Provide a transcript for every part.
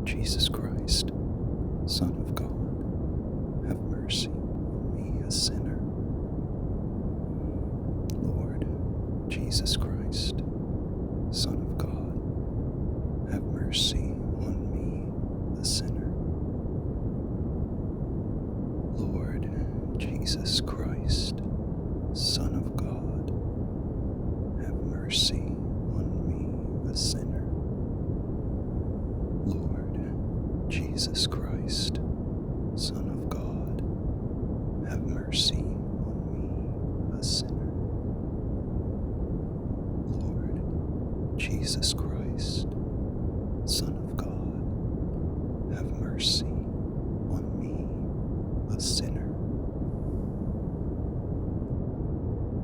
Jesus Christ, Son of God, have mercy on me, a sinner. Lord Jesus Christ, Son of God, have mercy on me, a sinner. Lord Jesus Christ, Son of God, have mercy on me, a sinner. Lord Jesus Christ, Son of God, have mercy on me, a sinner. Lord Jesus Christ, Son of God, have mercy on me, a sinner.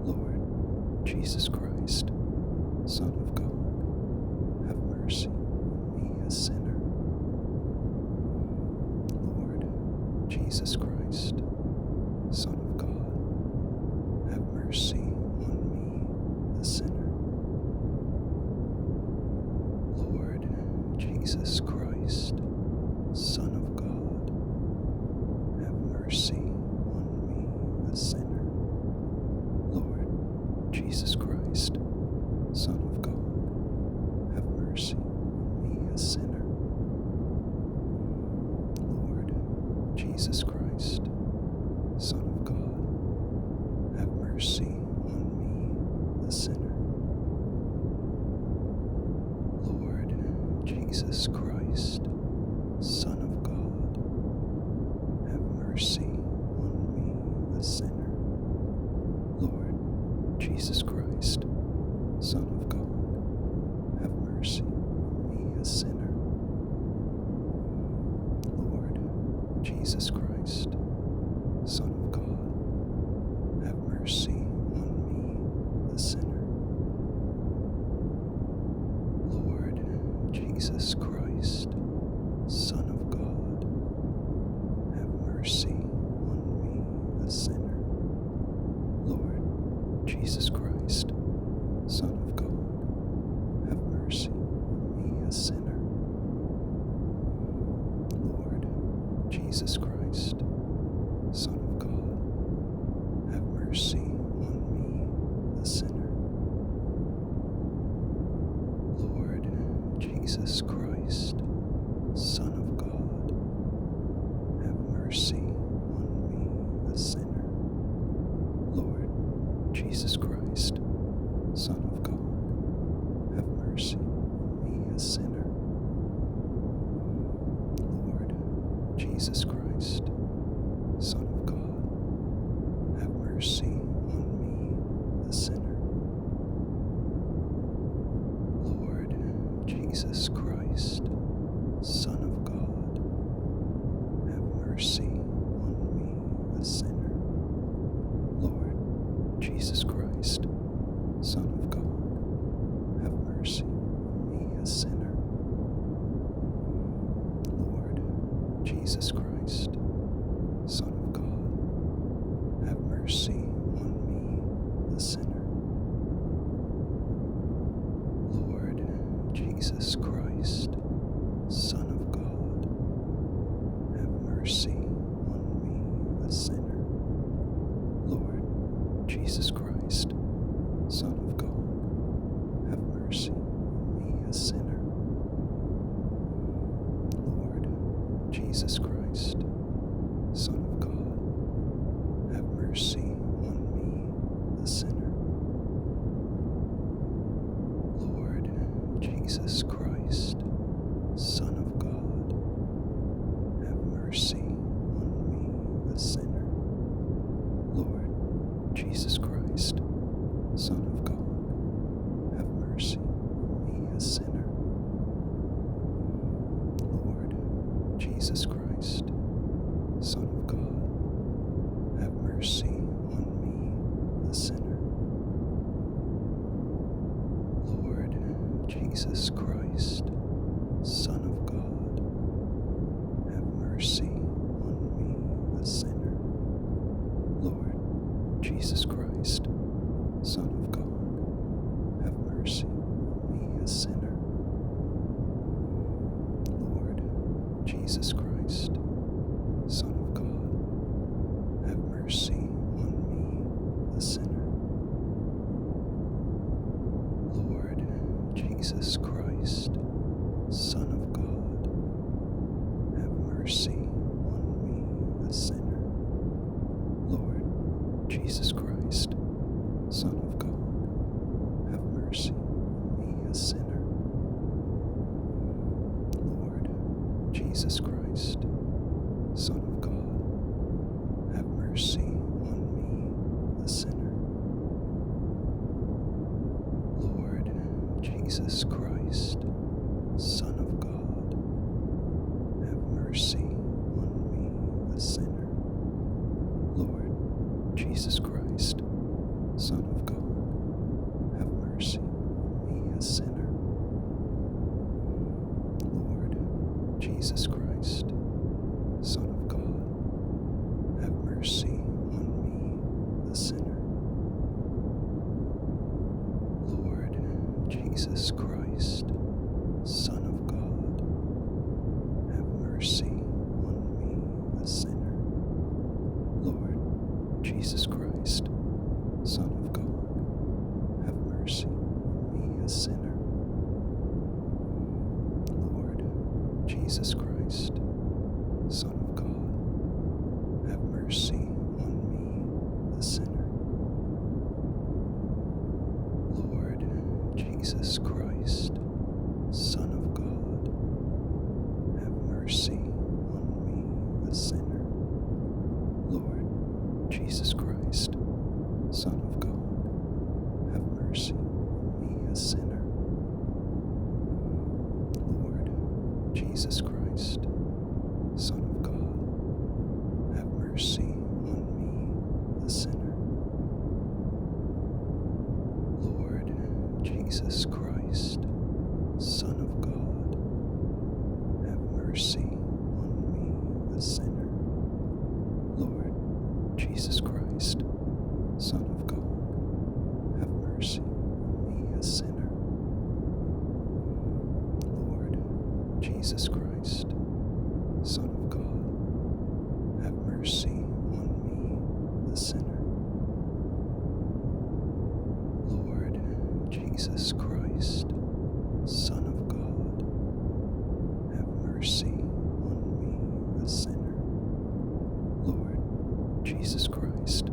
Lord Jesus Christ, Son of God, have mercy on me, a sinner. Lord Jesus Christ, Son of God, have mercy on me, a sinner. Lord Jesus Christ, Son of God, have mercy on me, a sinner. Lord Jesus Christ, Son of God, have mercy on me, a sinner. Lord Jesus Christ, Son of God, have mercy on me, a sinner. Lord Jesus Christ, Son of God, have mercy on me, a sinner. Lord Jesus Christ, Son of God, have mercy on me, a sinner. Lord Jesus Christ, Son of God, have mercy on me, a sinner. Lord Jesus Christ, Son of God, have mercy on me, a sinner. Lord Jesus Christ, Son of God, have mercy on me, a sinner. Lord Jesus Christ, Son of God, have mercy on me, a sinner. Lord Jesus Christ, Son of God, have mercy on me, a sinner. Lord Jesus Christ, Son of God, have mercy on me, a sinner. Lord Jesus Christ, Son of God, have mercy on me, a sinner. Lord Jesus Christ, Son of God, have mercy on me, a sinner. Lord Jesus Christ, Son of God, have mercy on me, a sinner. Lord Jesus Christ, Son of God, have mercy on me, a sinner. Lord Jesus Christ, Son of God, have mercy on me, a sinner. Lord Jesus Christ, Son of God, have mercy on me, a sinner. Lord Jesus Christ, Son of God, have mercy on me, a sinner. Lord Jesus Christ, Son of God, have mercy on me, a sinner. Lord Jesus Christ, Son of God, have mercy on me, a sinner. Lord Jesus Christ, Son of God, have mercy on me, a sinner. Lord Jesus Christ, Son of God, have mercy on me, a sinner. Lord Jesus Christ, Son of God, have mercy on me, a sinner. Lord Jesus Christ, Son of God, have mercy on me, a sinner. Lord Jesus Christ, Son of God, have mercy on me, a sinner. Lord Jesus Christ, Son of God, have mercy on me, a sinner. Lord Jesus Christ, Son of God, have mercy on me, a sinner. Lord Jesus Christ, Son of God, have mercy on me, a sinner. Lord Jesus Christ, Son of God, have mercy on me, a sinner. Lord Jesus Christ, Son of God, have mercy on me, a sinner. Lord Jesus Christ, Son of God, have mercy on me, a sinner. Lord Jesus Christ, Son of God, have mercy on me, a sinner. Lord Jesus Christ, Son of God, have mercy on me, a sinner. Lord Jesus Christ, Son of God, have mercy on me, a sinner. Lord Jesus Christ, Son of God, have mercy on me, a sinner. Lord Jesus Christ, Son of God, have mercy on me, a sinner. Lord Jesus Christ, Son of God, have mercy on me, a sinner. Lord Jesus Christ, Son of God, have mercy on me, a sinner. Lord Jesus Christ, Son of God, have mercy on me, a sinner. Lord Jesus Christ,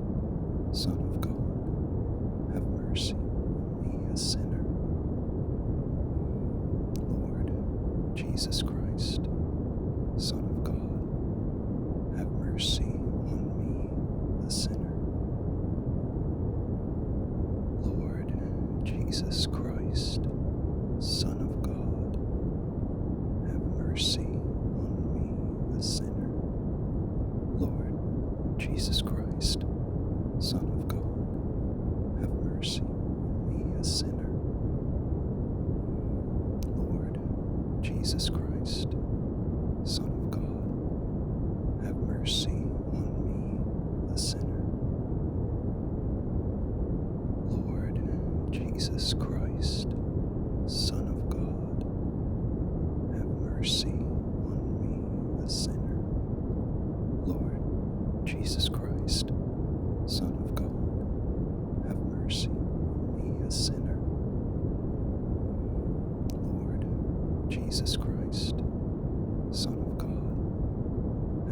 Son of God, have mercy on me, a sinner. Lord Jesus Christ, Son of God, have mercy on me, a sinner. Lord Jesus Christ, Son of God, have mercy on me, a sinner. Lord Jesus Christ, Son of God, have mercy on me, a sinner. Lord Jesus Christ, Son of God, have mercy on me, a sinner. Lord Jesus Christ, Son of God, have mercy on me, a sinner. Lord Jesus Christ, Son of God, have mercy on me, a sinner. Lord Jesus Christ, Son of God, have mercy on me, a sinner. Lord Jesus Christ, Son of God,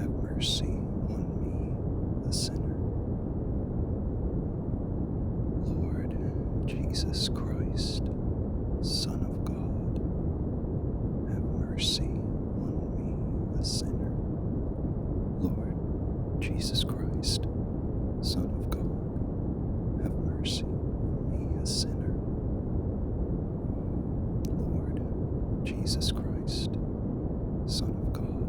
have mercy on me, a sinner. Lord Jesus Christ, Son of God, have mercy on me, a sinner. Lord Jesus Christ, Son of God, have mercy on me, a sinner. Lord Jesus Christ, Son of God,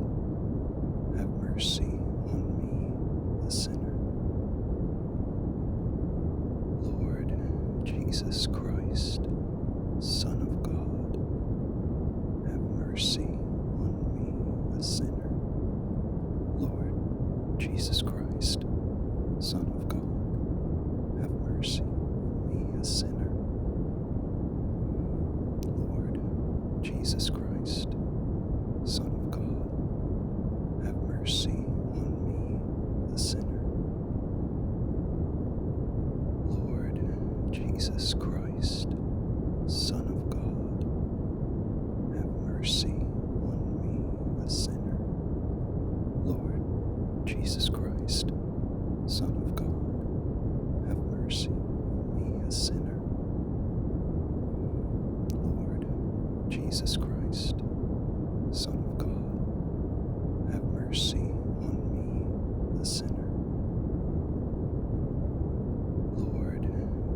have mercy on me, a sinner. Lord Jesus Christ, Son of God, have mercy on me, a sinner. Lord Jesus Christ, Son of God, have mercy on me, a sinner. Lord Jesus Christ, Son of God, mercy on me, a sinner. Lord Jesus Christ, Son of God, have mercy on me, a sinner. Lord Jesus Christ, Son of God, have mercy on me, a sinner. Lord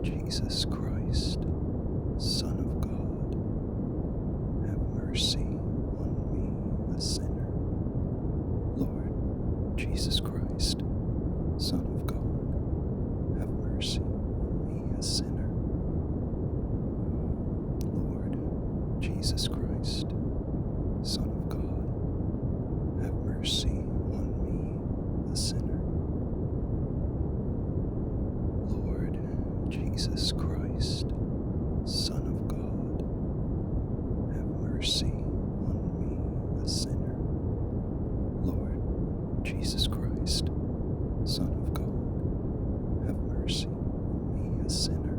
Jesus Christ, Son of God, have mercy on me, a sinner. Lord Jesus Christ, Son of God, have mercy on me, a sinner. Lord Jesus Christ, Son of God, have mercy on me, a sinner. Lord Jesus Christ, Son of God, have mercy on me, a sinner. Lord Jesus Christ, Son of God, have mercy on me, a sinner.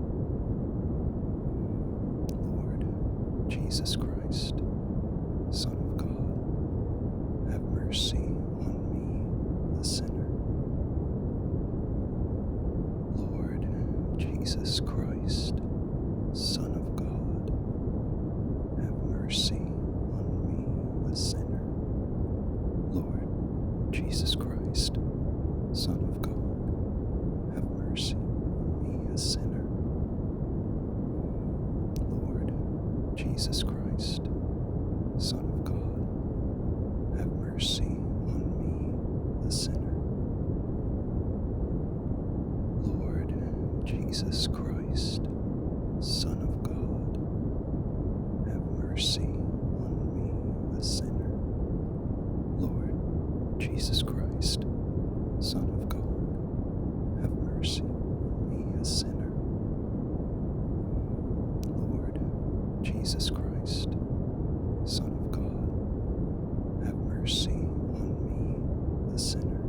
Lord Jesus Christ, Son of God, have mercy on me, a sinner. Lord Jesus Christ, Son of God, have mercy on me, a sinner. Lord Jesus Christ, Son of God, have mercy on me, a sinner. Lord Jesus Christ, Son of God, have mercy on me, a sinner. Lord Jesus Christ, Son of God, have mercy on me, a sinner. Lord Jesus Christ, Son of God, have mercy on me, a sinner. Lord Jesus Christ, Son of God, have mercy on me, a sinner.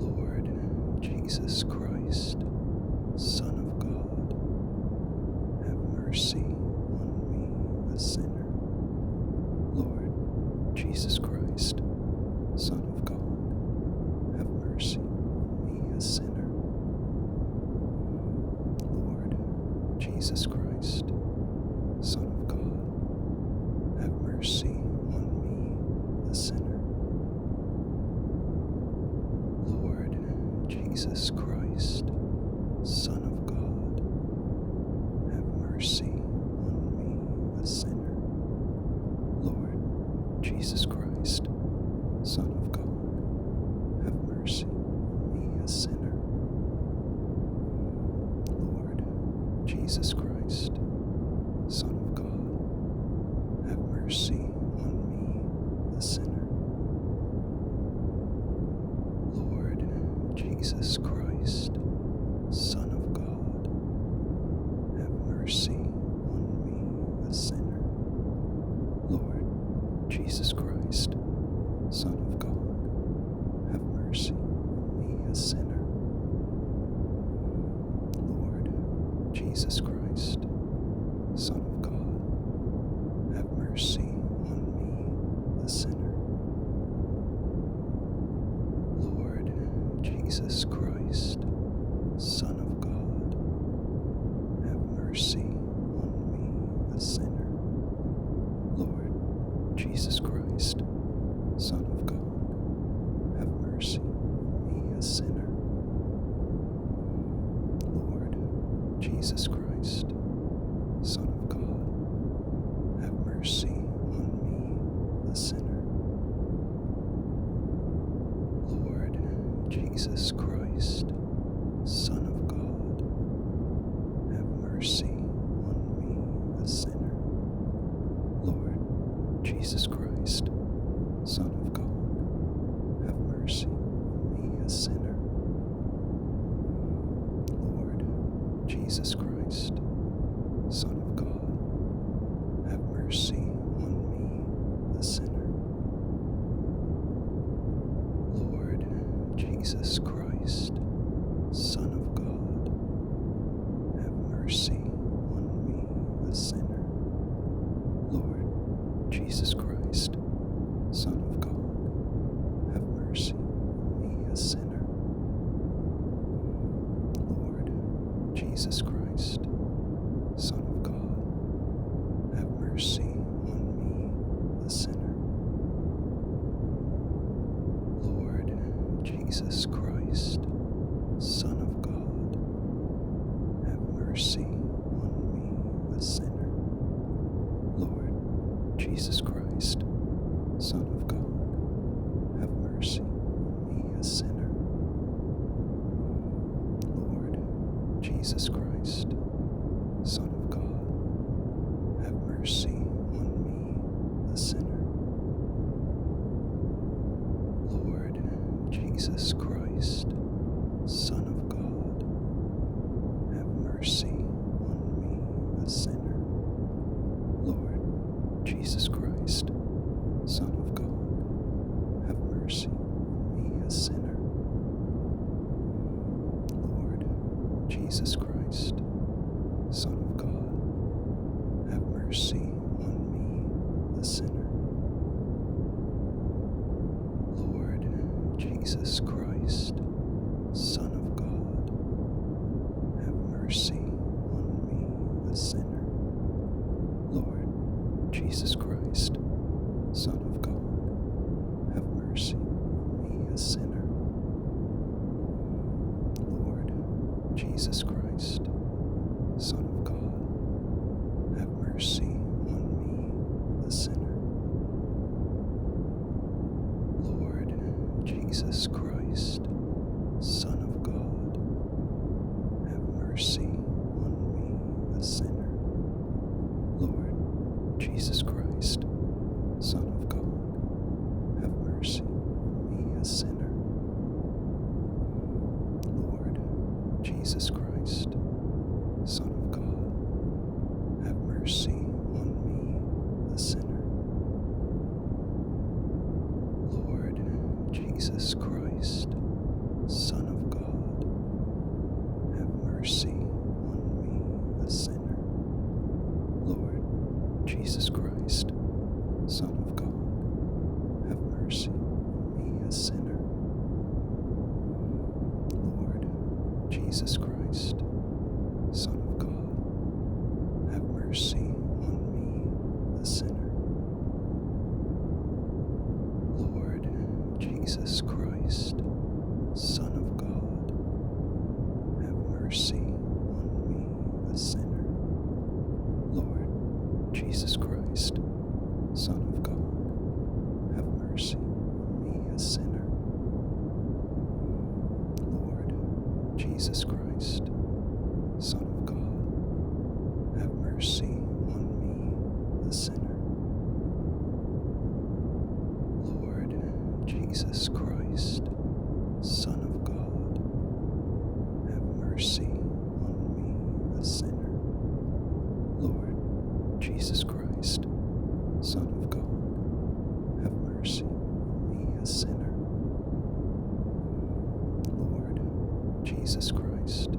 Lord Jesus Christ, Son of God, have mercy on me, a sinner. Lord Jesus Christ, Son of God, have mercy on me, a sinner. Lord Jesus Christ, Son of God, have mercy on me, a sinner. Lord Jesus Christ, Son of God, have mercy on me, a sinner. Lord Jesus Christ, Son of God, have mercy on me, a sinner. Lord Jesus Christ, Son of God, have mercy on me, a sinner. Lord Jesus Christ, Son of God, have mercy on me, a sinner. Lord Jesus Christ, Son of God, have mercy on me, a sinner. Lord Jesus Christ, Son of God, have mercy on me, a sinner. Lord Jesus Christ, Son of God, have mercy on me, a sinner. Lord Jesus Christ, Son of God, have mercy on me, a sinner. Lord Jesus Christ, Son of God, have mercy on me, a sinner. Lord Jesus Christ, Son of God, have mercy on me, a sinner. Lord Jesus Christ, Son of God, have mercy on me, a sinner. Lord Jesus Christ, Son of God, have mercy on me, a sinner. Lord Jesus Christ, Son of God, have mercy on me, a sinner. mercy on me, a sinner. Lord Jesus Christ, Son of God, have mercy on me, a sinner. Lord Jesus Christ, Son of God, have mercy on me, a sinner. Lord Jesus Christ, Son of God, have mercy on me, a sinner. Lord Jesus Christ, Son of God, have mercy on me, a sinner. Lord Jesus Christ, Son of God, have mercy on me, a sinner. Lord Jesus Christ, Son of God, have mercy on me, a sinner. Lord Jesus Christ, Son of God, have mercy on me, a sinner. Lord Jesus Christ, Son of God, have mercy on me, a sinner. Lord Jesus Christ, Son of God, have mercy on me, a sinner. Lord Jesus Christ, Son of God, have mercy on me, a sinner. Lord Jesus Christ, Son of God, have mercy on me, a sinner. Lord Jesus Christ, Son of God, have mercy on me, a sinner. Lord Jesus Christ, Son of God, have mercy on me, a sinner. Lord Jesus Christ, Son of God, have mercy on me, a sinner. Lord Jesus Christ, Son of God, have mercy on me, a sinner. Lord Jesus Christ, Son of God, have mercy on me, a sinner. Lord Jesus Christ, Son of God, have mercy on me, a sinner. Lord Jesus Christ, Son of God, have mercy on me, a sinner. Lord Jesus Christ, Son of God, have mercy on me, a sinner. Lord Jesus Christ, Son of God, have mercy on me, a sinner. Lord Jesus Christ,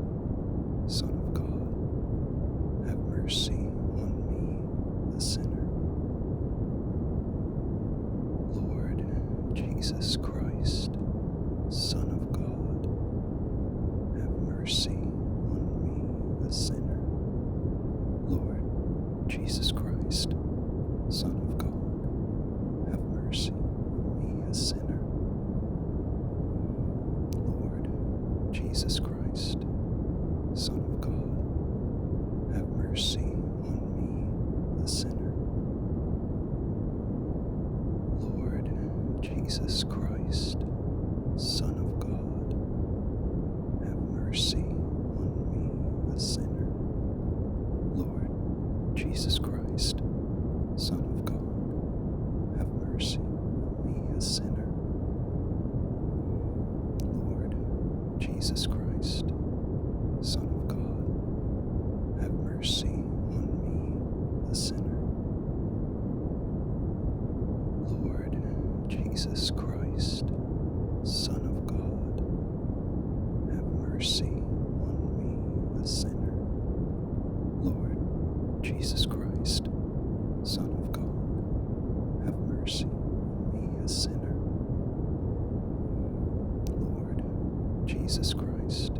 Son of God, have mercy on me, a sinner. Lord Jesus Christ, Son of God, have mercy on me, a sinner. Lord Jesus Christ, Son of God, have mercy on me, a sinner. Lord Jesus Christ, Son of God, have mercy on me, a sinner. Lord Jesus Christ, Son of God, have mercy on me, a sinner. Lord Jesus Christ, Son of God, have mercy on me, a sinner. Lord Jesus Christ, Son of God, have mercy on me, a sinner. Lord Jesus Christ, Son of God, have mercy on me, a sinner. Lord Jesus Christ, Son of God, have mercy on me, a sinner. Lord Jesus Christ,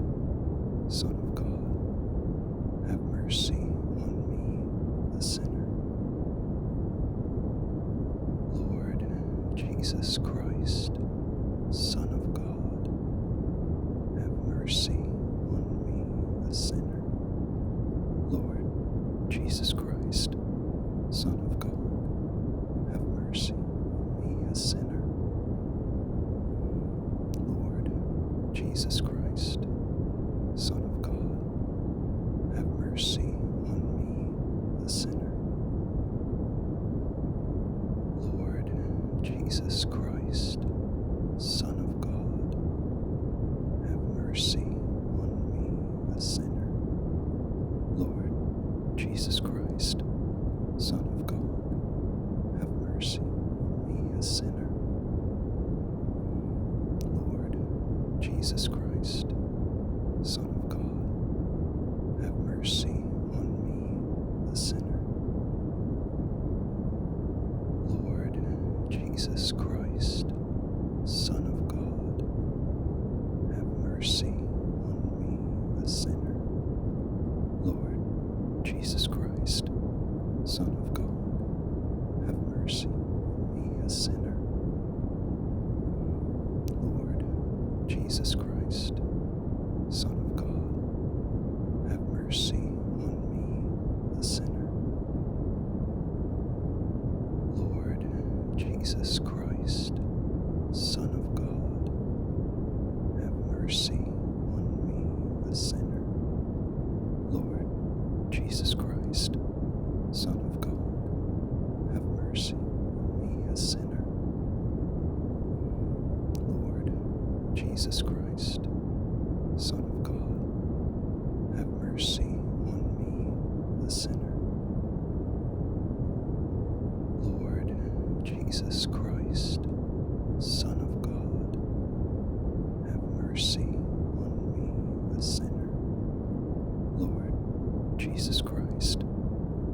Son of God, have mercy on me, a sinner. Jesus Christ, Son of God, have mercy on me, a sinner. Lord Jesus Christ, Son of God, have mercy on me, a sinner. Lord Jesus Christ, Son of God, have mercy on me, a sinner. Lord Jesus Christ, Son of God, have mercy on me, a sinner. Lord Jesus Christ, Son of God, have mercy on me, a sinner. Lord Jesus Christ, Son of God, have mercy on me, a sinner. Lord Jesus Christ, Son of God, have mercy on me, a sinner. Lord Jesus Christ, Son of God, have mercy on me, a sinner. Lord Jesus Christ, Son of God, have mercy on me, a sinner. Lord Jesus Christ, Son of God, have mercy on me, a sinner. Lord Jesus Christ, Son of God, have mercy on me, a sinner. Lord Jesus Christ, Son of God, have mercy on me, a sinner. Lord Jesus Christ, Son of God, have mercy on me, a sinner. Lord Jesus Christ,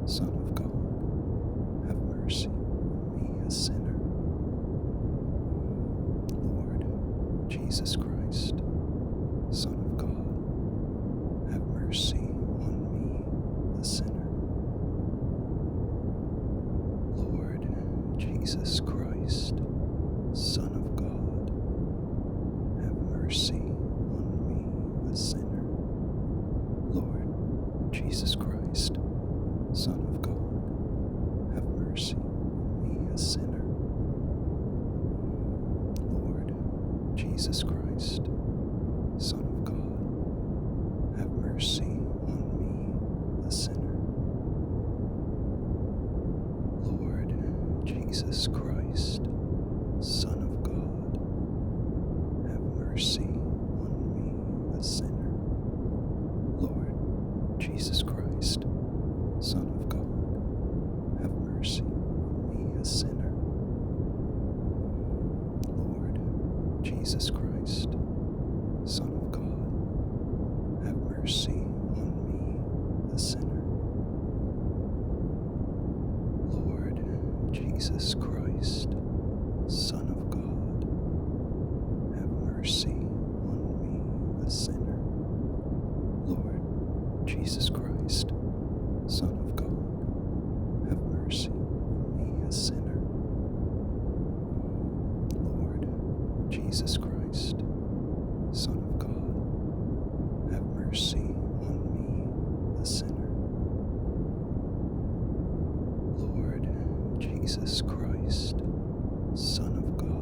Son of God, have mercy on me, a sinner. Lord Jesus Christ, Son of God, have mercy on me, a sinner. Lord Jesus Christ, Son of God, have mercy on me, a sinner. Lord Jesus Christ, Son of God, have mercy on me, a sinner. Lord Jesus Christ, Son of God, have mercy on me, a sinner. Lord Jesus Christ, Son of God, have mercy on me, a sinner. Lord Jesus Christ, Son of God, have mercy on me, a sinner. Lord Jesus Christ, Son of God, have mercy on me, a sinner. Lord Jesus Christ, Son of God, have mercy on me, a sinner. Lord Jesus Christ, Son of God, have mercy on me, a sinner. Lord Jesus Christ, Son of God, have mercy on me, a sinner. Lord Jesus Christ, Son of God,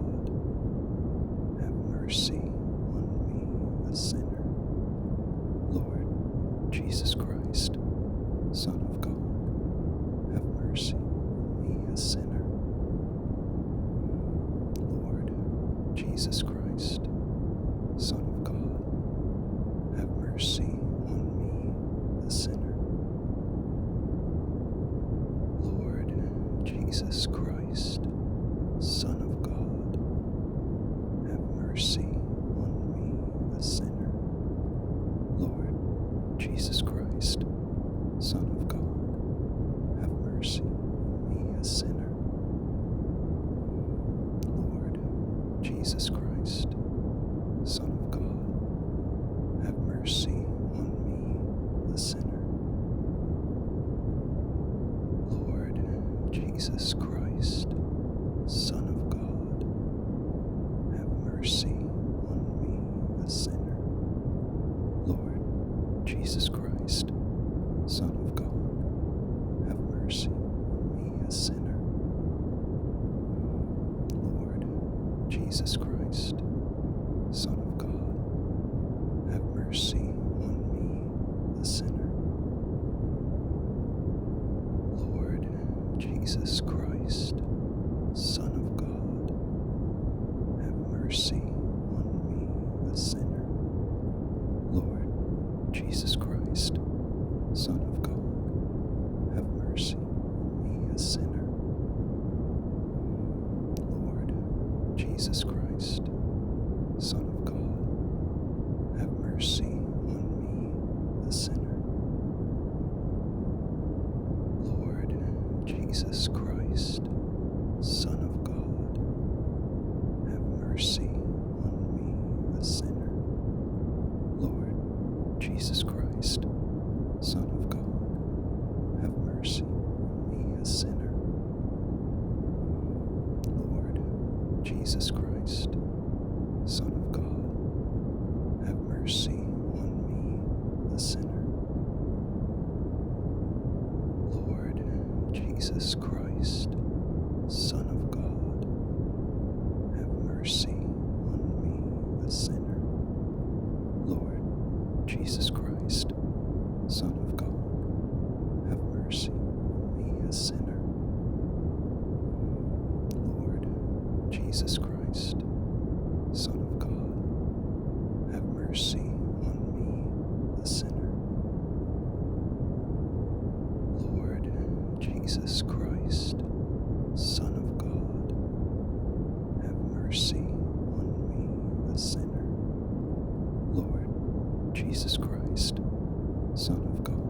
have mercy on me, a sinner. Lord Jesus Christ, Son of God, have mercy on me, a sinner. Lord Jesus Christ, Son of God, have mercy on me, a sinner. Lord Jesus Christ, Son of God, have mercy on me, a sinner. Lord Jesus Christ, Son of God, have mercy on me, a sinner. Lord Jesus Christ, Son of God, have mercy on me, a sinner. Lord Jesus Christ, Son of God, Jesus Christ, Son of God, have mercy on me, a sinner. Lord Jesus Christ, Son of God, have mercy on me, a sinner. Lord Jesus Christ, Son of God, have mercy on me, a sinner. Lord Jesus Christ, Son of God, have mercy on me, a sinner. Lord Jesus Christ, Son of God, have mercy on me, a sinner. Lord Jesus Christ, Son of God, have mercy on me, a sinner. Lord Jesus Christ, Son of God, have mercy on me, a sinner. Lord Jesus Christ, Son of God, have mercy on me, a sinner. Lord Jesus Christ, Son of God, have mercy on me, a sinner. Lord Jesus Christ, Son of God, have mercy on me, a sinner. Lord Jesus Christ, Son of God, have mercy on me, a sinner. Lord Jesus Christ, Son of God,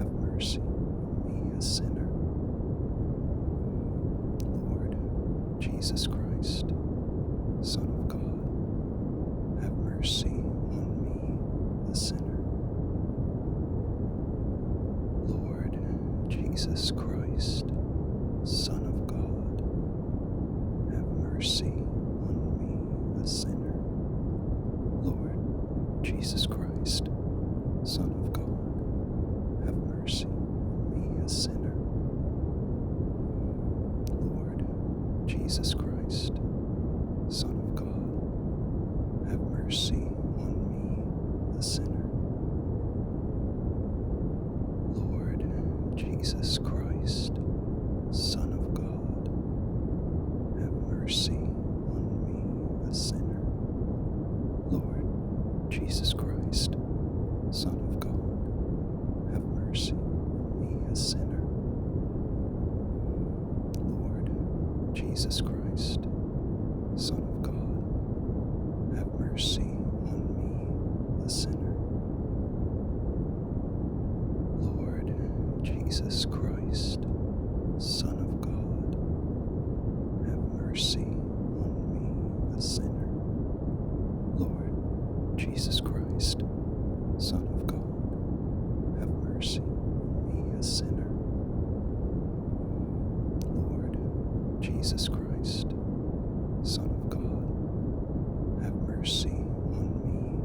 have mercy on me, a sinner. Lord Jesus Christ, Son of God, have mercy on me, a sinner. Lord Jesus Christ, Son of God, have mercy on me, a sinner. Lord Jesus Christ, Son of God, have mercy on me, a sinner. Lord Jesus Christ, Son of God, have mercy on me, a sinner. Lord Jesus Christ, Son of God, have mercy on me, a sinner. Lord Jesus Christ, Son of God, have mercy on me, a sinner. Lord Jesus Christ, Son of God, have mercy on me, a sinner. Lord Jesus Christ, Son of God, have mercy on me, a sinner. Lord Jesus Christ, Son of God, have mercy on me, a sinner. Lord Jesus Christ, Son of God, have mercy on me,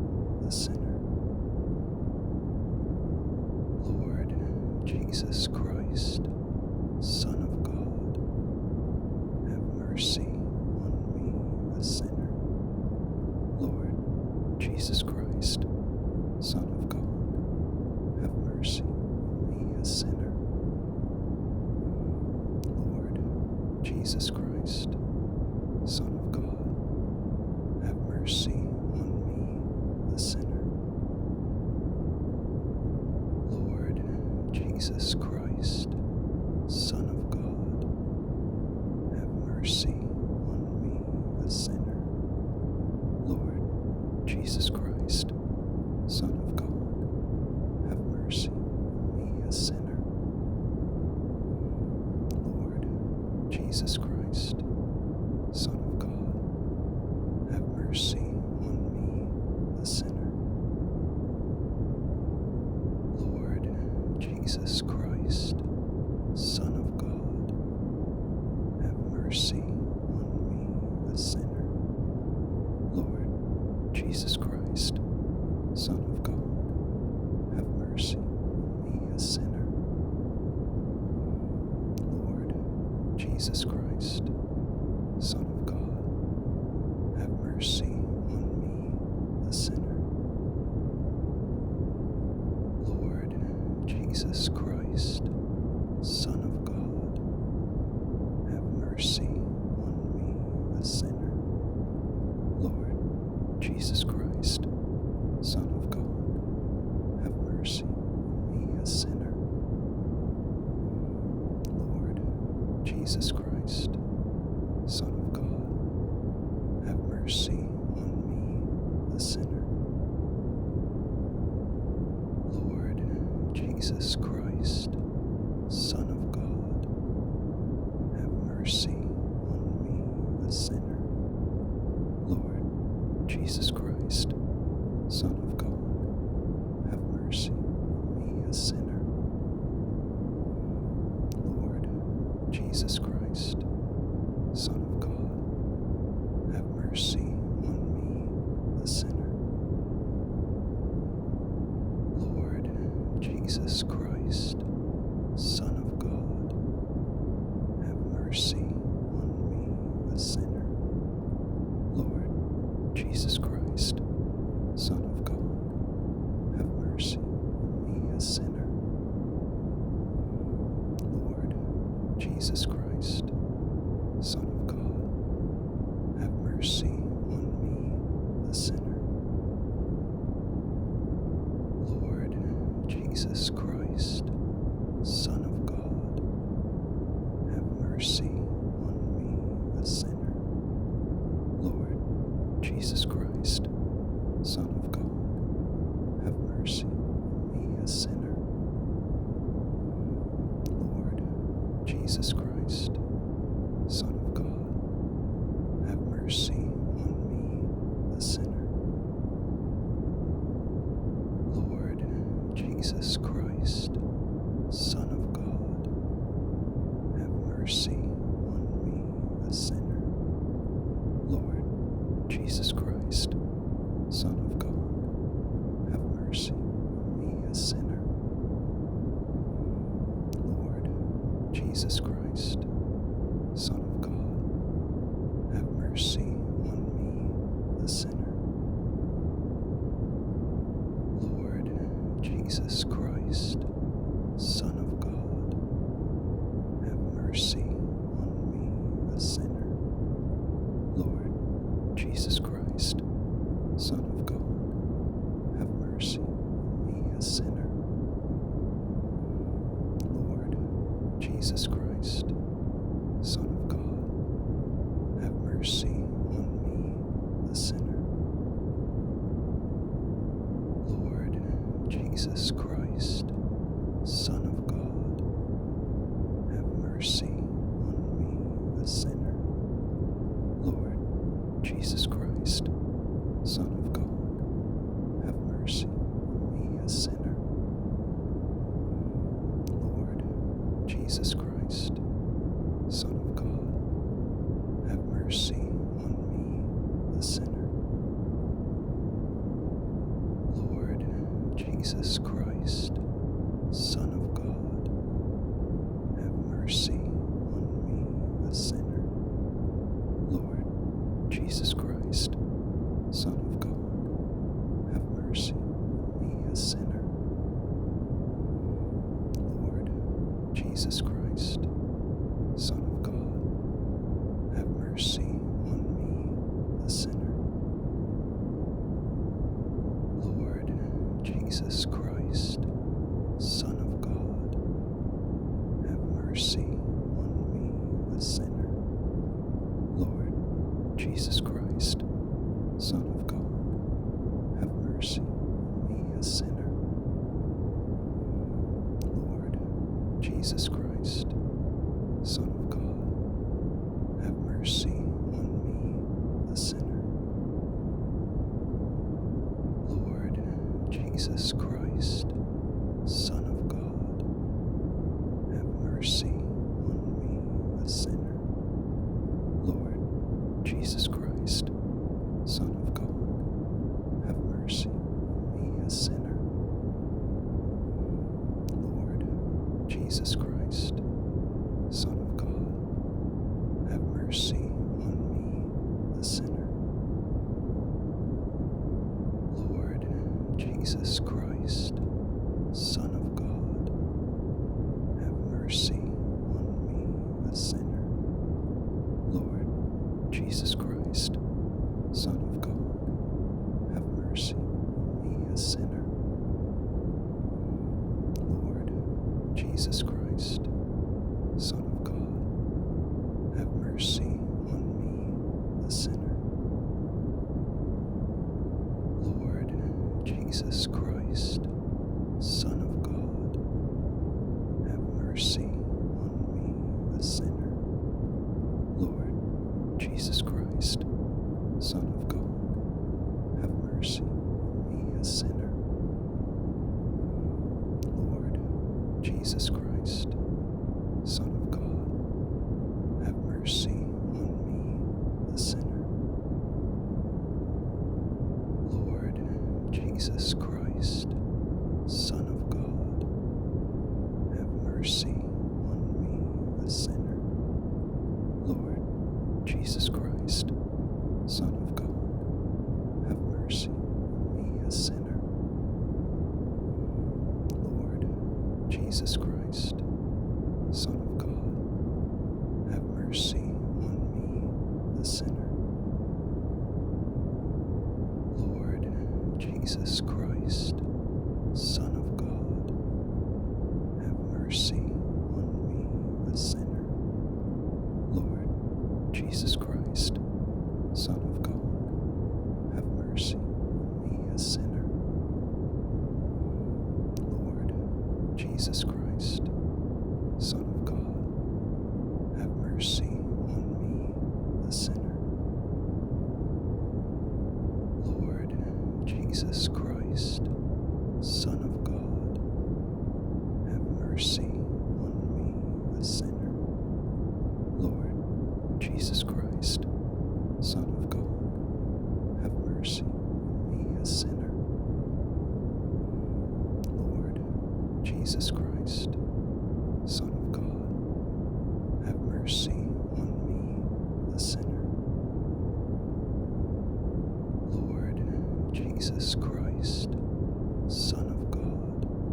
a sinner. Lord Jesus Christ, Son of God, have mercy on me, a sinner. Lord Jesus Christ, Son of God, have mercy on me, a sinner. Lord Jesus Christ, Son of God, have mercy on me, a sinner. Lord Jesus Christ, Son of God, have mercy on me, a sinner. Lord Jesus Christ, Son of God, have mercy on me, a sinner. Lord Jesus Christ, Son of God, have mercy on me, a sinner. Lord Jesus Christ, Son of God, have mercy on me, a sinner. Lord Jesus Christ, Son of God, have mercy on me, a sinner. Lord Jesus Christ, Son of God, mercy on me, a sinner. Lord Jesus Christ, Son of God, have mercy on me, a sinner. Lord Jesus Christ, Son of God, have mercy on me, a sinner. Lord Jesus Christ, Son of God, have mercy on me, a sinner. Lord Jesus Christ, Son of God, have mercy on me, a sinner. Lord Jesus Christ, Son of God, have mercy on me, a sinner. Lord Jesus Christ, Son of God, have mercy on me, a sinner. Lord Jesus Christ, Son of God, have mercy on me, a sinner. Lord Jesus Christ, Son of God, have mercy on me, a sinner. Lord Jesus Christ, Son of God, have mercy on me, a sinner. Lord Jesus Christ, Son of God, have mercy on me, a sinner. Lord Jesus Christ, Son of God, have mercy on me, a sinner. Lord Jesus Christ, Son of God, have mercy on me, a sinner. Lord Jesus Christ, Son of God, have mercy on me, a sinner. Lord Jesus Christ, Son of God, have mercy on me, a sinner. Lord Jesus Christ, Son of God, have mercy on me, a sinner. Lord Jesus Christ, Son of God, have mercy on me, a sinner. Lord Jesus Christ, Son of God, have mercy on me, a sinner. Lord Jesus Christ, Son of God, have mercy on me, a sinner. Lord Jesus Christ, Son of God, have mercy on me, a sinner. Lord Jesus Christ, Son of God, have mercy on me, a sinner. Lord Jesus Christ, Son of God, have mercy on me, a sinner. Lord Jesus Christ, Son of God, have mercy on me, a sinner. Lord Jesus Christ, Son of God, have mercy on me, a sinner. Lord Jesus Christ, Son of God, have mercy on me, a sinner. Lord Jesus Christ, Son of God, have mercy on me, a sinner. Lord Jesus Christ, Son of God, have mercy on me, a sinner. Lord Jesus Christ, Son of God, have mercy on me, a sinner. Lord Jesus Christ, Son of God, have mercy on me, a sinner. Lord Jesus Christ, Son of God, have mercy on me, a sinner. Lord Jesus Christ, Son of God, have mercy on me, a sinner. Jesus Christ, Son of God, have mercy on me, a sinner. Lord Jesus Christ, Son of God, have mercy on me, a sinner. Lord Jesus Christ, Son of God, have mercy on me, a sinner. Lord Jesus Christ, Son of God, have mercy on me, a sinner. Lord Jesus Christ, Son of God, have mercy on me, a sinner. Lord Jesus Christ, Son of God, have mercy on me, a sinner. Lord Jesus Christ, Son of God, have mercy on me, a sinner. Lord Jesus Christ, Son of God, have mercy on me, a sinner. Lord Jesus Christ, Son of God, have mercy on me, a sinner. Lord Jesus Christ, Son of God, have mercy on me, a sinner. Lord Jesus Christ, Son of God, have mercy on me, a sinner. Lord Jesus Christ, Son of God, have mercy on me, a sinner. Lord Jesus Christ, Son of God, have mercy on me, a sinner. Lord Jesus Christ, Son of God, have mercy on me, a sinner. Lord Jesus Christ, Son of God, have mercy on me, a sinner. Lord Jesus Christ, Son of God, have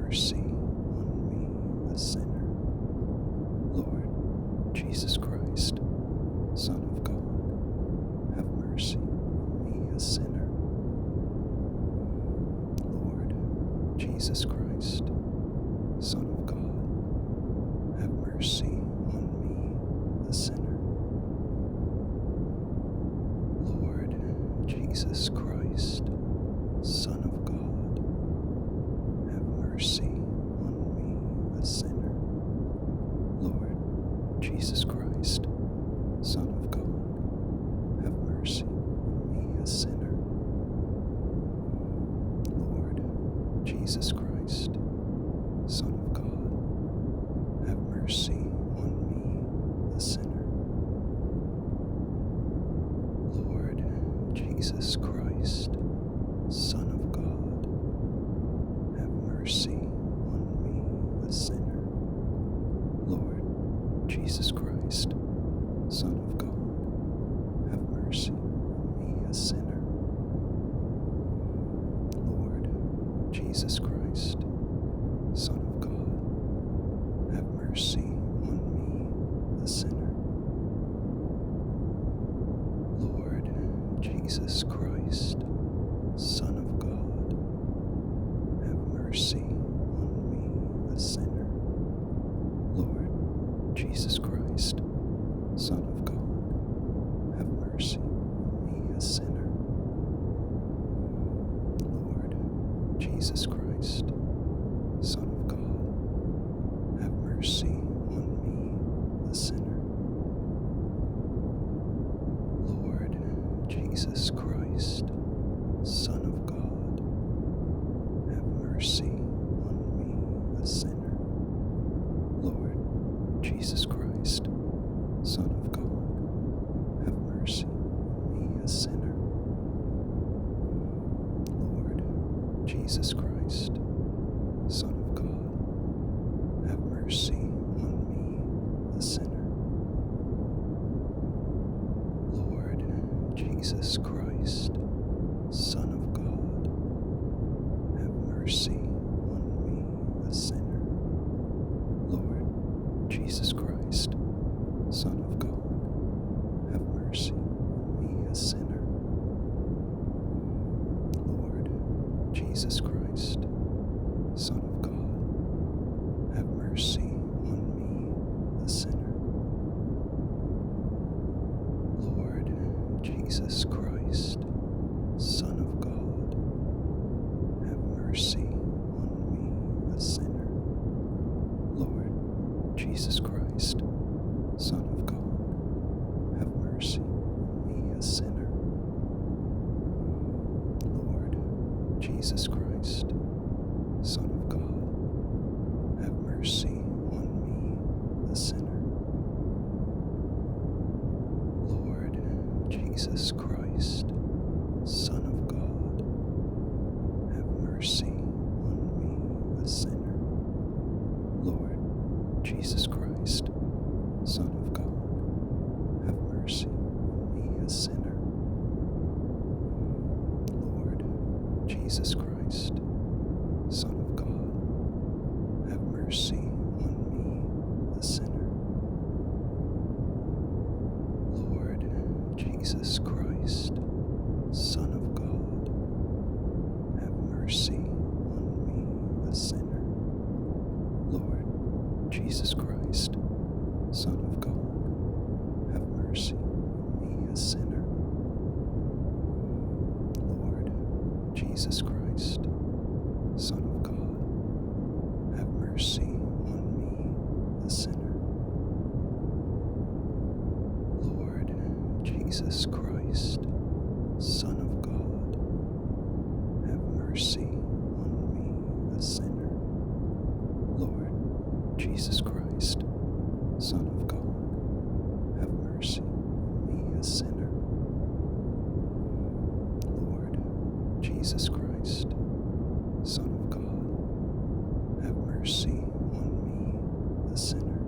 mercy on me, a sinner. Lord Jesus Christ, Son of God, have mercy on me, a sinner. Lord Jesus Christ, Son of God, have mercy on me, a sinner. Lord Jesus Christ, Son of God, have mercy on me, a sinner. Lord Jesus Christ, Son of God, have mercy on me, a sinner. Lord Jesus Christ, Son of God, have mercy on me, a sinner. Lord Jesus Christ, Son of God, have mercy on me, a sinner. Lord Jesus Christ, Son of God, have mercy on me, a sinner. Lord Jesus Christ, Son of God, have mercy on me, a sinner. Lord Jesus Christ, Son of God, have mercy on me, a sinner. Lord Jesus Christ, Son of God, have mercy on me, a sinner. Lord Jesus Christ, Son of God, have mercy on me, a sinner. Lord Jesus Christ, Son of God, have mercy on me, a sinner. Lord Jesus Christ, Son of God, have mercy on me, a sinner. Lord Jesus Christ, Son of God, have mercy on me, a sinner. Lord Jesus Christ, Son of God, Jesus Christ, Son of God, have mercy on me, a sinner. Lord Jesus Christ, Son of God, have mercy on me, a sinner. Lord Jesus Christ, Son of God, have mercy on me, a sinner. Lord Jesus Christ, Son of God, have mercy on me, a sinner. Lord Jesus Christ, Son of God, have mercy on me, a sinner. Lord Jesus Christ, Son of God, have mercy on me, a sinner. Lord Jesus Christ, Son of God, have mercy on me, a sinner. Lord Jesus Christ, Son of God, have mercy on me, a sinner. Lord Jesus Christ, Son of God, have mercy on me, a sinner. Lord Jesus Christ, Son of God, have mercy on me, a sinner. Lord Jesus Christ, Son of God, have mercy on me, a sinner. Lord Jesus Christ, Son of God, have mercy on me, a sinner.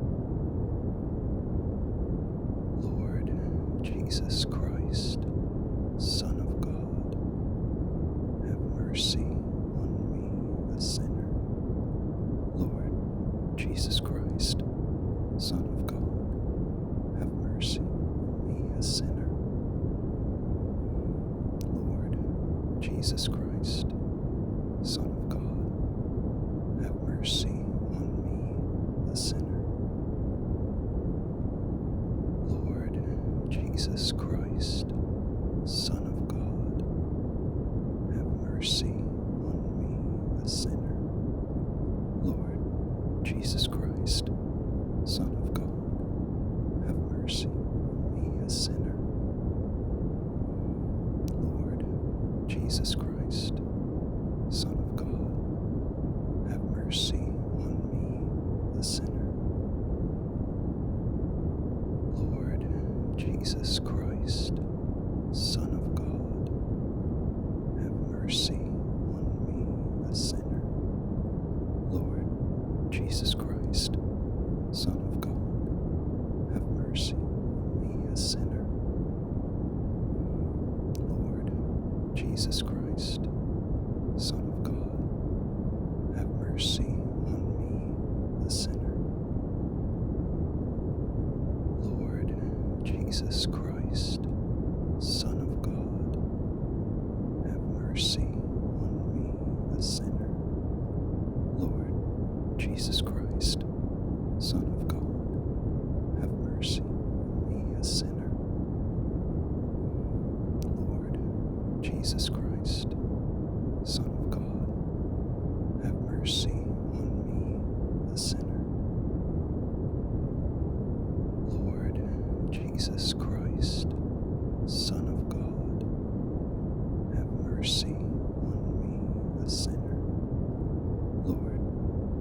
Lord Jesus Christ, Son of God, have mercy on me, a sinner. Lord Jesus Christ, Son of God, have mercy on me, a sinner. Lord Jesus Christ, Son of God, have mercy on me, a sinner. Lord Jesus Christ, Son of God, have mercy on me, a sinner. Lord Jesus Christ, Son of God, have mercy on me, a sinner. Lord Jesus Christ, Son of God, have mercy on me, a sinner. Lord Jesus Christ, Son of God, have mercy on me, a sinner. Lord Jesus Christ, Son of God, have mercy on me, a sinner. Lord Jesus Christ, Son of God, have mercy on me, a sinner. Lord Jesus Christ, Son of God, have mercy on me, a sinner. Lord Jesus Christ, Son of God, have mercy on me, a sinner. Lord Jesus Christ, Son of God, have mercy on me, a sinner. Lord Jesus Christ, Son of God, have mercy on me, a sinner. Lord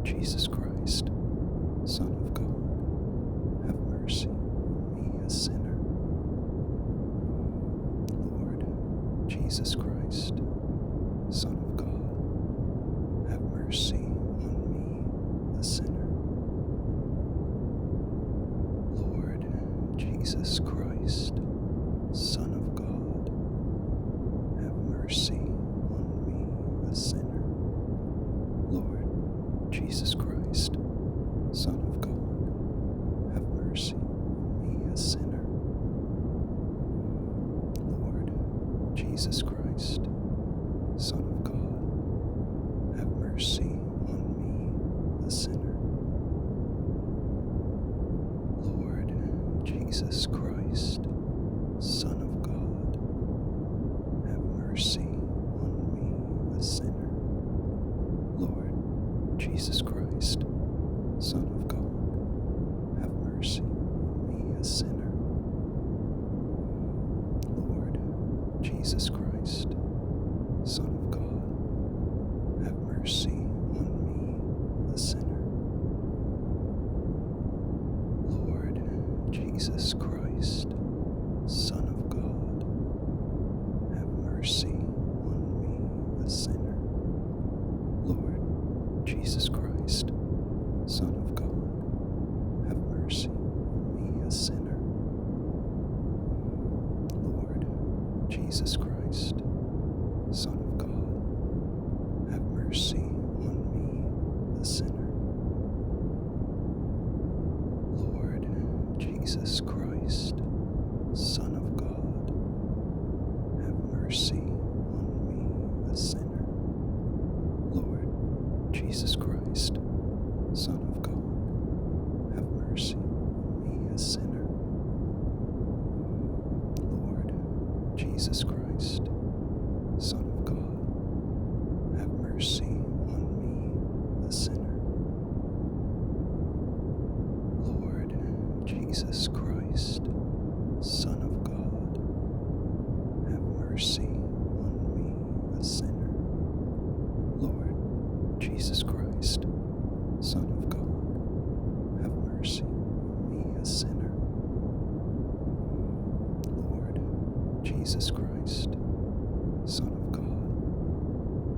Jesus Christ, Son of God, have mercy on me, a sinner. Lord Jesus Christ, Son of God, have mercy on me, a sinner. Lord Jesus Christ, Son of God, have mercy on me, a sinner. Lord Jesus Christ, Son of God, have mercy on me, a sinner. Lord Jesus Christ, Son of God, have mercy on me, a sinner. Lord Jesus Christ, Son of God, Jesus Christ, Son of God, have mercy on me, a sinner. Lord Jesus Christ, Son of God, have mercy on me, a sinner. Lord Jesus Christ, Son of God, have mercy on me, a sinner. Lord Jesus Christ, Son of God, have mercy on me, a sinner. Lord Jesus Christ, Son of God, have mercy on me, a sinner. Lord Jesus Christ, Son of God, have mercy on me, a sinner. Lord Jesus Christ, Son of God, have mercy on me, a sinner. Lord Jesus Christ, Son of God, have mercy on me, a sinner. Lord Jesus Christ, Son of God, have mercy on me, a sinner. Lord Jesus Christ, Son of God,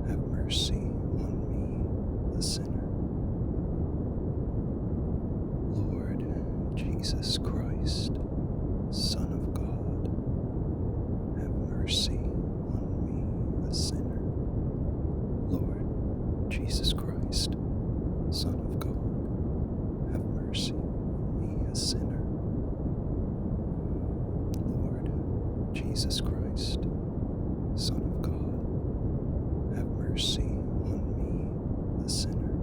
have mercy on me, a sinner. Lord Jesus Christ, Son of God, have mercy on me, a sinner. Lord Jesus Christ, Son of God, have mercy on me, a sinner. Lord Jesus Christ, Son of God, have mercy on me, a sinner.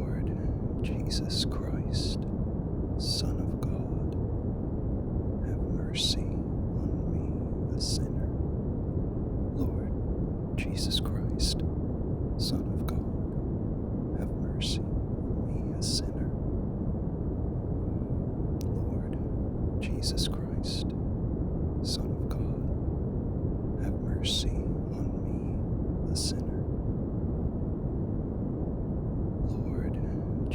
Lord Jesus Christ, Son of God, have mercy on me, a sinner. Lord Jesus Christ, Son of God, have mercy on me, a sinner. Lord Jesus Christ, Son of God, have mercy on me, a sinner. Lord Jesus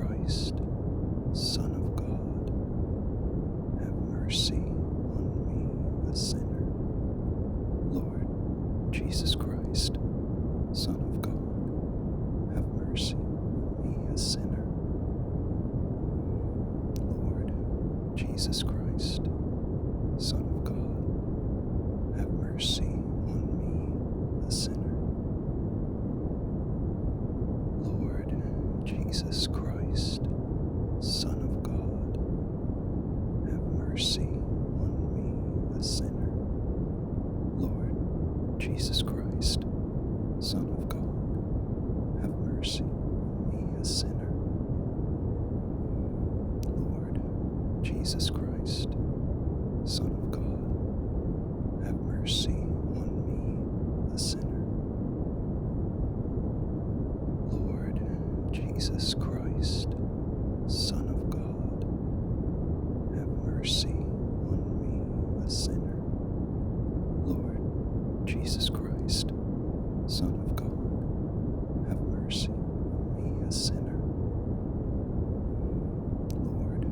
Christ, Son of God, have mercy on me, a sinner. Lord Jesus Christ, Son of God, have mercy on me, a sinner. Lord Jesus Christ, Son of God, have mercy on me, a sinner. Lord Jesus Christ, Son of God, have mercy on me, a sinner. Lord Jesus Christ, Son of God, have mercy on me, a sinner. Lord Jesus Christ, Son of God, have mercy on me, a sinner. Lord Jesus Christ, Son of God, have mercy on me, a sinner. Lord Jesus Christ, Son of God, have mercy on me, a sinner. Lord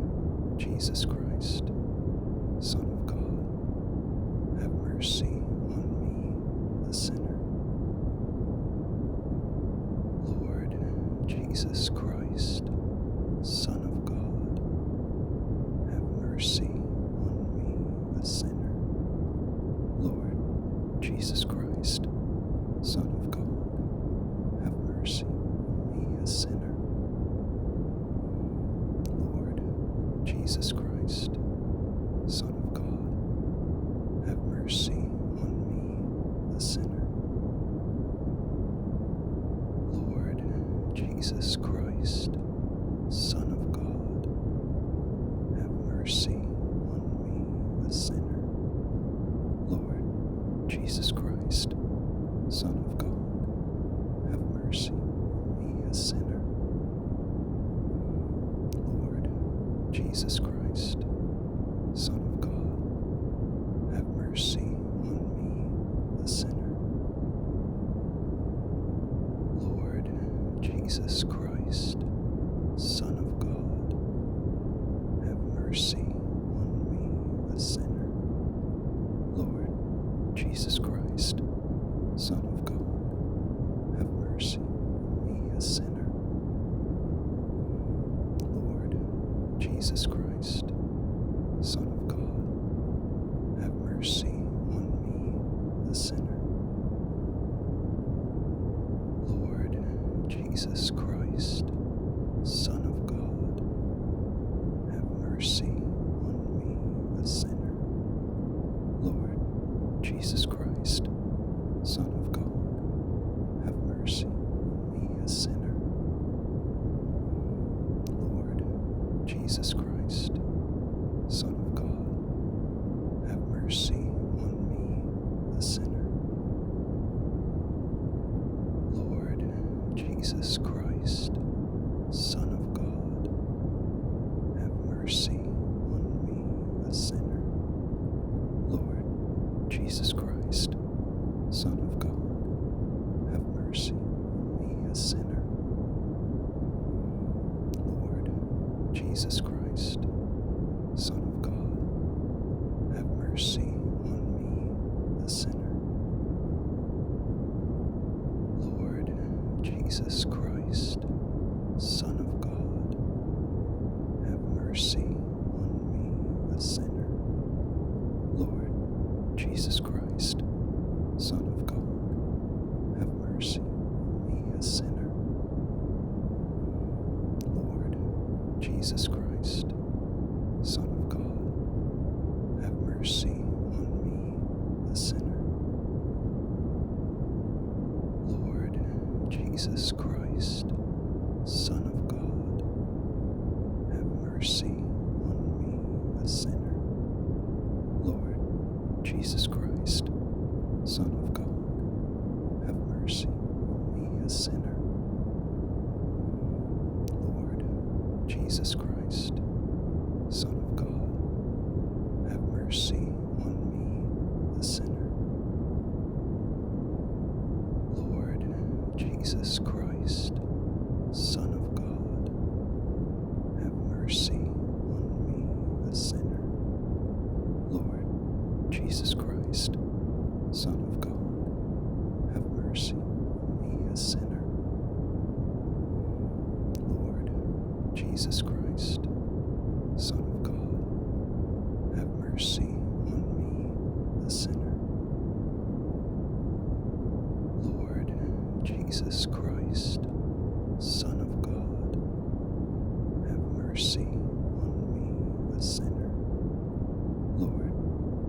Jesus Christ, Son of God, have mercy on me, a sinner. Lord Jesus Christ, Son of God, have mercy on me, a sinner. Lord Jesus Christ, Son of God, have mercy on me, a sinner. Lord Jesus Christ, Son of God, have mercy on me, a sinner. Lord Jesus Christ, Son of God, have mercy on me, a sinner. Lord Jesus Christ, Son of God, have mercy on me, a sinner. Lord Jesus Christ, Son of God, mercy on me, a sinner. Lord Jesus Christ, Son of God, have mercy on me, a sinner. Lord Jesus Christ, Son of God, have mercy on me, a sinner. Lord Jesus Christ, Son of God, have mercy on me, a sinner. Lord Jesus Christ, Son of God, have mercy on me, a sinner. Lord Jesus Christ, Son of God, have mercy on me, a sinner. Lord Jesus Christ, Son of God, have mercy on me, a sinner. Lord Jesus Christ, Son of God, have mercy on me, a sinner. Lord Jesus Christ, Son of God, have mercy on me, a sinner. Lord Jesus Christ, Son of God, have mercy on me, a sinner. Lord Jesus Christ, Son of God, have mercy on me, a sinner. Lord Jesus Christ, Son of God, have mercy on me, a sinner. Lord Jesus Christ, Son of God, have mercy on me, a sinner. Lord Jesus Christ, Son of God, have mercy on me, a sinner. Lord Jesus Christ, Son of God, have mercy on me, a sinner. Lord Jesus Christ, Son of God, have mercy on me, a sinner. Lord Jesus Christ, Son of God, have mercy on me, a sinner. Lord Jesus Christ, Son of God, have mercy on me, a sinner. Lord Jesus Christ, Son of God, have mercy on me, a sinner. Lord Jesus Christ, Son of God, have mercy on me, a sinner. Lord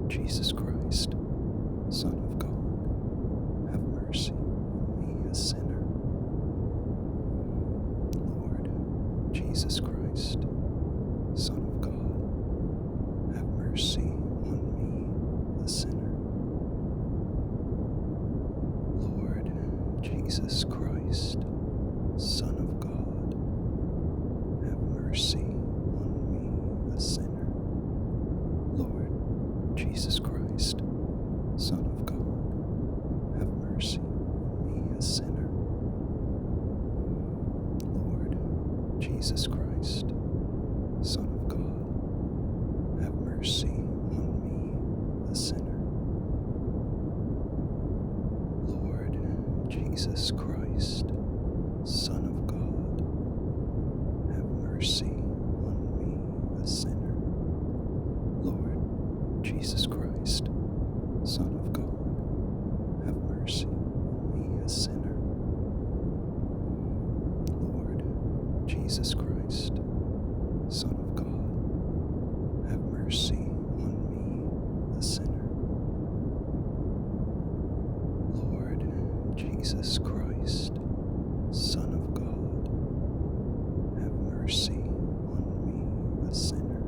Jesus Christ, Son of God, have mercy on me, a sinner. Lord Jesus Christ, Son of God, have mercy on me, a sinner. Lord Jesus Christ, Son of God, have mercy on me, a sinner. Lord Jesus Christ, Son of God, have mercy on me, a sinner. Lord Jesus Christ, Son of God, have mercy on me, a sinner. Lord Jesus Christ, Son of God, have mercy on me, a sinner. Lord Jesus Christ, Son of God, have mercy on me, a sinner. Lord Jesus Christ, Son of God, have mercy on me, a sinner. Lord Jesus Christ, Son of God, have mercy on me, a sinner.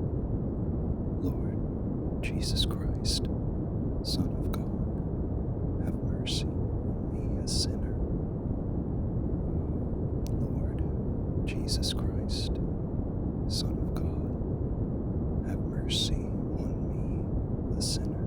Lord Jesus Christ, Son of God, have mercy on me, a sinner. Lord Jesus Christ, Son of God, have mercy on me, a sinner.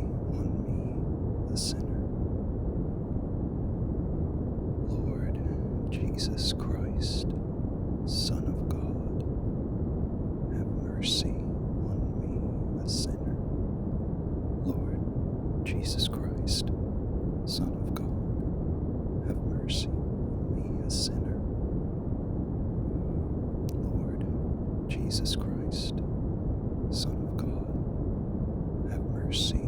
on me, a sinner. Lord Jesus Christ, Son of God, have mercy on me, a sinner. Lord Jesus Christ, Son of God, have mercy on me, a sinner. Lord Jesus Christ, Son of God, have mercy